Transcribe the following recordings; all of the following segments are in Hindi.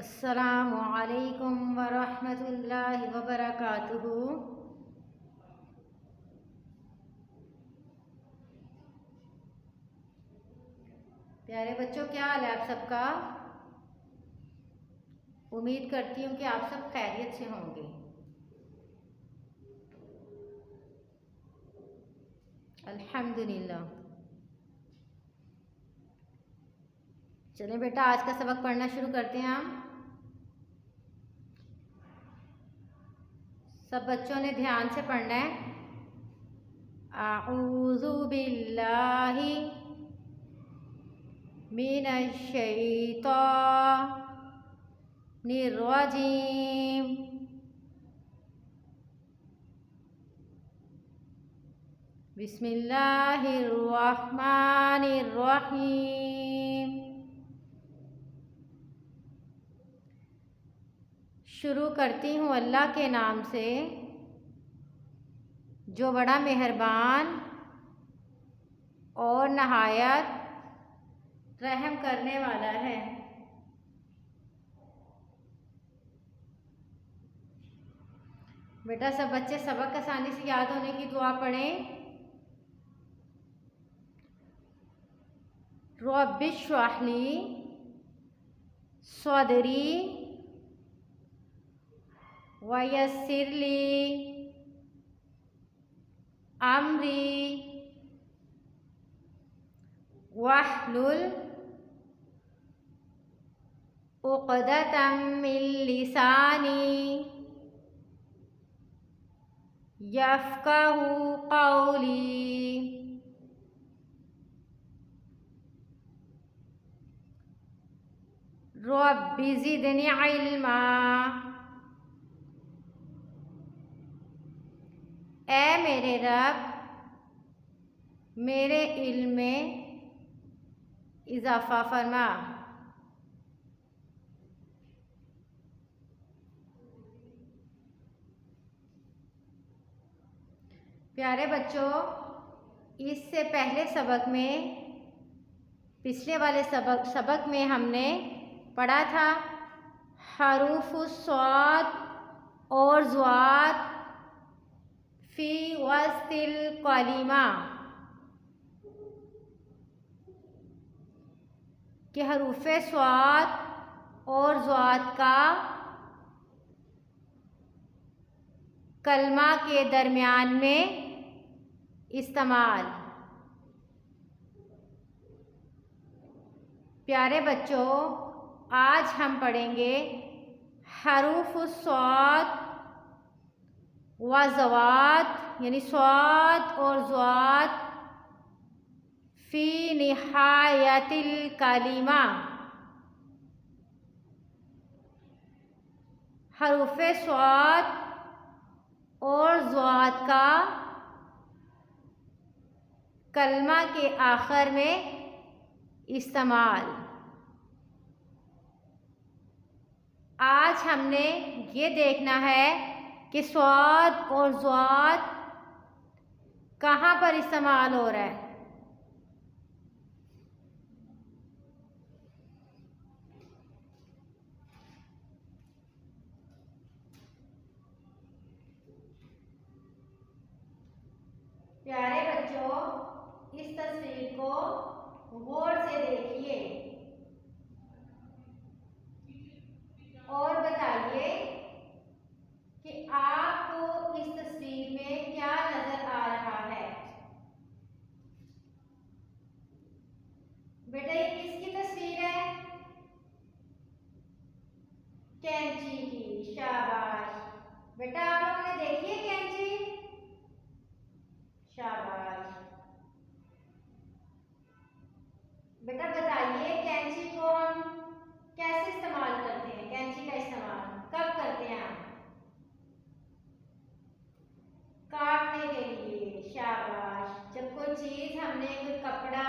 अस्सलामु अलैकुम वरहमतुल्लाहि वबरकातुहू। प्यारे बच्चों, क्या हाल है आप सबका। उम्मीद करती हूँ कि आप सब खैरियत से होंगे। अल्हम्दुलिल्लाह। चलें बेटा, आज का सबक पढ़ना शुरू करते हैं हम। सब बच्चों ने ध्यान से पढ़ना है। आऊज़ु बिल्लाहि मिनश्शैतानिर्रजीम। बिस्मिल्लाहिर्रहमानिर्रहीम। शुरू करती हूँ अल्लाह के नाम से जो बड़ा मेहरबान और नहायत रहम करने वाला है। बेटा, सब बच्चे सबक आसानी से याद होने की दुआ पढ़ें। रब्बिश्रह ली सदरी वयस्सिर ली अमरी वहलुल उक़दतम मिन लिसानी यफ़क़हू क़ौली। रब्बि ज़िदनी इल्मा। ऐ मेरे रब, मेरे इल्म में इजाफ़ा फरमा। प्यारे बच्चों, इससे पहले सबक में, पिछले वाले सबक में हमने पढ़ा था हरूफ़ुस्साद और ज़्वाद फ़ी वस्तिल कलिमा, कि हरूफ़े स्वाद और ज़्वाद का कलमा के दरमियान में इस्तेमाल। प्यारे बच्चों, आज हम पढ़ेंगे हरूफ़ुस्साद व ज़वाद, यानी स्वाद और ज़वाद फ़ी निहायतिल कलिमा, हरूफ़े स्वाद और ज़वाद का कलमा के आखिर में इस्तेमाल। आज हमने ये देखना है कि स्वाद और ज़वाद कहाँ पर इस्तेमाल हो रहा है। प्यारे बच्चों, इस तस्वीर को गौर से देखिए और बताइए कि आपको इस तस्वीर में क्या नजर आ रहा है। बेटा, ये किसकी तस्वीर है? कैंची की। शाबाश बेटा, आप लोगों ने देखी है कैंची? शाबाश बेटा, बताइए कैंची को हम कैसे इस्तेमाल करते हैं? कैंची का इस्तेमाल कब करते हैं हम? काटने के लिए। शाबाश। जब कोई चीज हमने, कोई कपड़ा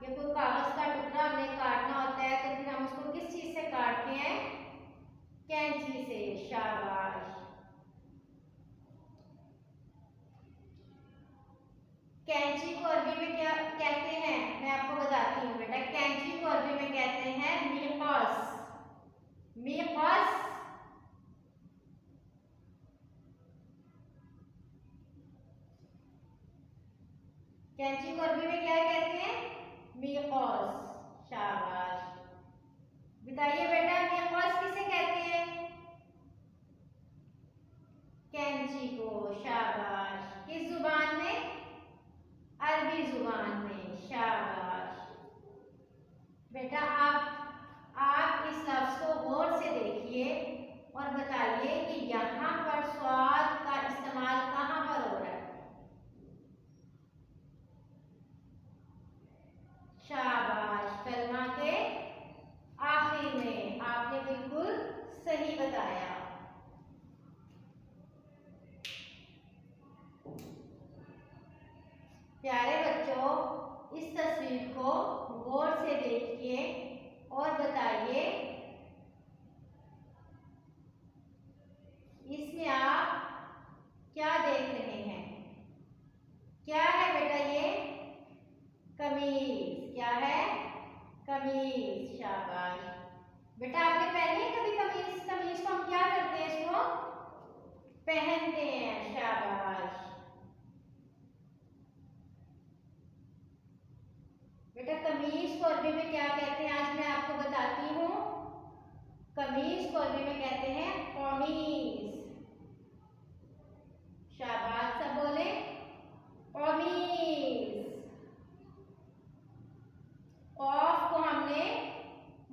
या कोई कागज का टुकड़ा हमने काटना होता है तो फिर हम उसको किस चीज से काटते हैं? कैंची से। शाबाश। कैंची को अरबी में क्या कहते हैं? मैं आपको बताती हूँ बेटा। कैंची को अरबी में कहते हैं मीक़ास। मीक़ास, कैंची को अरबी में क्या कहते हैं? मीक़ास। शाबाश। बताइए बेटा मीक़ास किसे कहते हैं? कैंची को। शाबाश। किस जुबान में? अरबी जुबान में। शाबाश। बेटा आप इस लफ्ज को गौर से देखिए और बताइए कि यहाँ पर स्वाद का इस्तेमाल कहाँ पर हो रहा है? शाबाश। कलमा के आखिर में। आपने बिल्कुल सही बताया। प्यारे बच्चों, इस तस्वीर को गौर से देखिए और बताइए इसमें आप क्या देख रहे हैं? क्या है बेटा ये? कमीज। क्या है? कमीज। शाबाश। बेटा आपने पहनी है कभी कमीज? कमीज को हम क्या करते हैं? इसको पहनते हैं। शाबाश। बेटा कमीज को अरबी में क्या कहते हैं? आज मैं आपको बताती हूँ। कमीज को अरबी में कहते हैं कमीज। शाबाश। सब बोले कमीज। ऑफ को हमने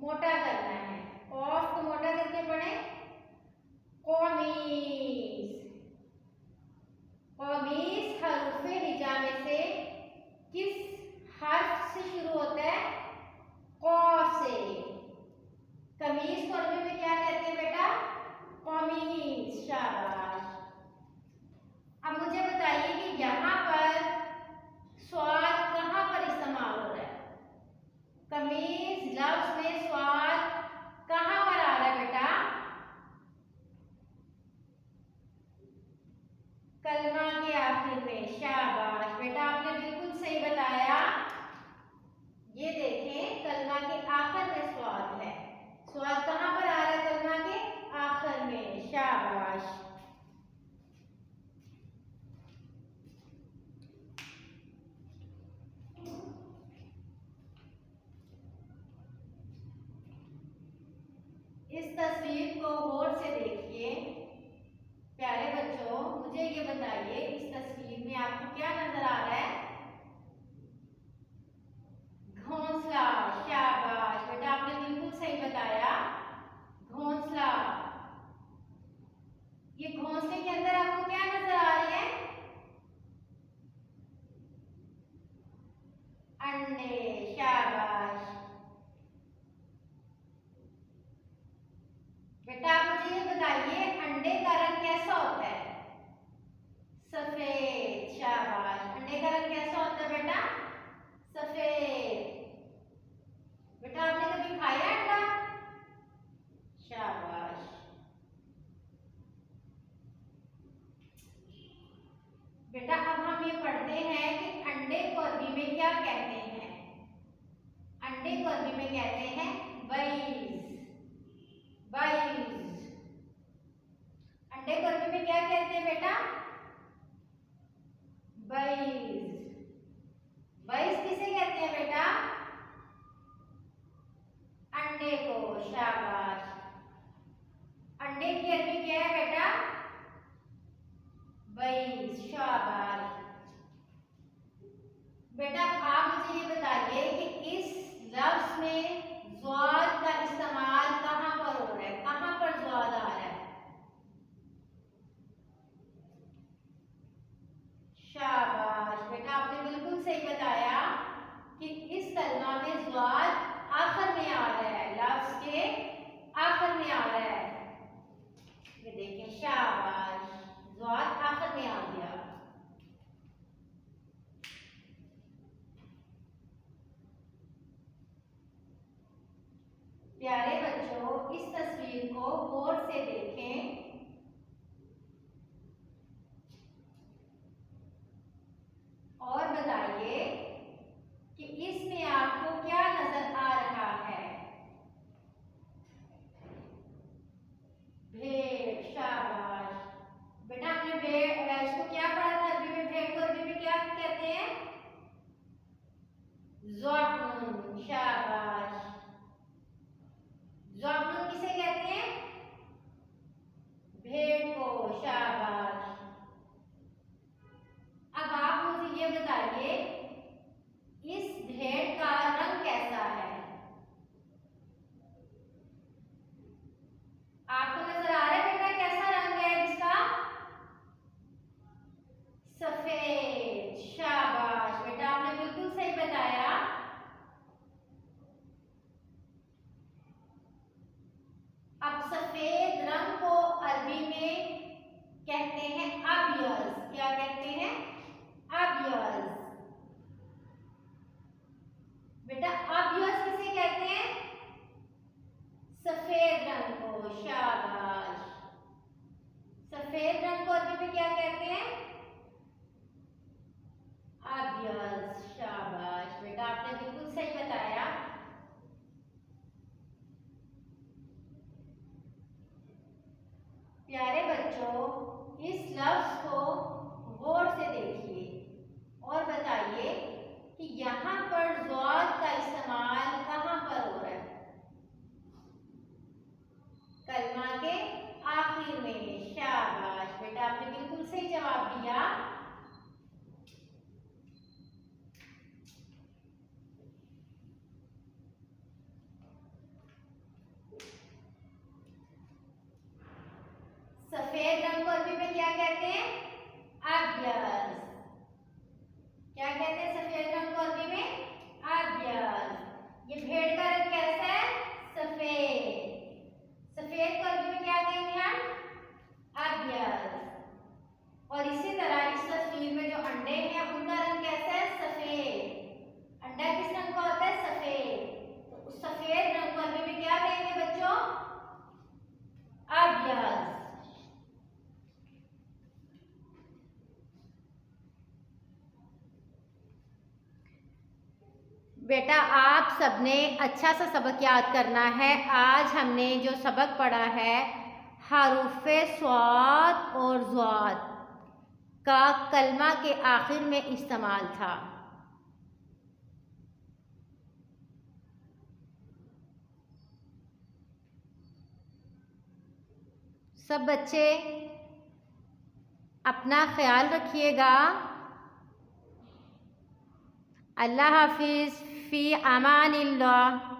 मोटा करना है। ऑफ को मोटा करके पढ़े कमीज। कमीज हरूफे हिजा में से किस हर्फ से शुरू होता है? कॉफ से। कमीज को अरबी में क्या कहते हैं बेटा? कमीज। शाबाश। अब मुझे बताइए कि यहाँ पर स्वाद कहाँ पर इस्तेमाल हो रहा है? कमीज लफ्ज में स्वाद कहाँ पर आ रहा है बेटा? कलमा के आखिर में। शाबाश। बेटा आपने बिल्कुल सही बताया। ये देखें कलमा के आखिर में स्वाद है। स्वाद कहाँ पर आ रहा है? कलमा के आखिर में। शाबाश। इस तस्वीर को गौर से देखिए। प्यारे बच्चों मुझे ये बताइए इस तस्वीर में आपको क्या नजर आ रहा है? घोंसला। शाबाश। बेटा आपने बिल्कुल सही बताया। घोंसला। ये घोंसले के अंदर आपको क्या नजर आ रही है? अंडे। शाबाश। बेटा आप मुझे ये बताइए अंडे का रंग कैसा होता है? सफेद। शाबाश। अंडे का रंग कैसा होता है बेटा? सफेद। बेटा आपने कभी खाया अंडा? शाबाश। बेटा अब हम ये पढ़ते हैं कि अंडे को अरबी में क्या कहते हैं? अंडे को अरबी में कहते हैं बैज़। बैज़। अंडे को अरबी में क्या कहते हैं बेटा? बैज़। बैज़ किसे कहते हैं बेटा? अंडे को। शाबाश। अंडे की अरबी क्या है बेटा? बैज़। शाबाश। बेटा आप मुझे ये बताइए कि इस लफ्ज में ज़्वाद का इस्तेमाल कहाँ पर हो रहा है? कहाँ पर ज़्वाद आ रहा है? शाबाश। बेटा आपने बिल्कुल सही बताया कि इस कलमा में ज़्वाद आखिर में आ रहा है। लफ्ज के आखिर में आ रहा है। ये देखें। शाबाश। ज़्वाद आखिर में आ गया। प्यारे बच्चों इस तस्वीर को गौर से देखें और बताइए कि इसमें आपको क्या नजर आ रहा है? बेटा आप सबने अच्छा सा सबक याद करना है। आज हमने जो सबक पढ़ा है हरूफे स्वाद और ज़्वाद का कलमा के आखिर में इस्तेमाल था। सब बच्चे अपना ख्याल रखिएगा। अल्लाह हाफिज़, फ़ी अमानिल्लाह।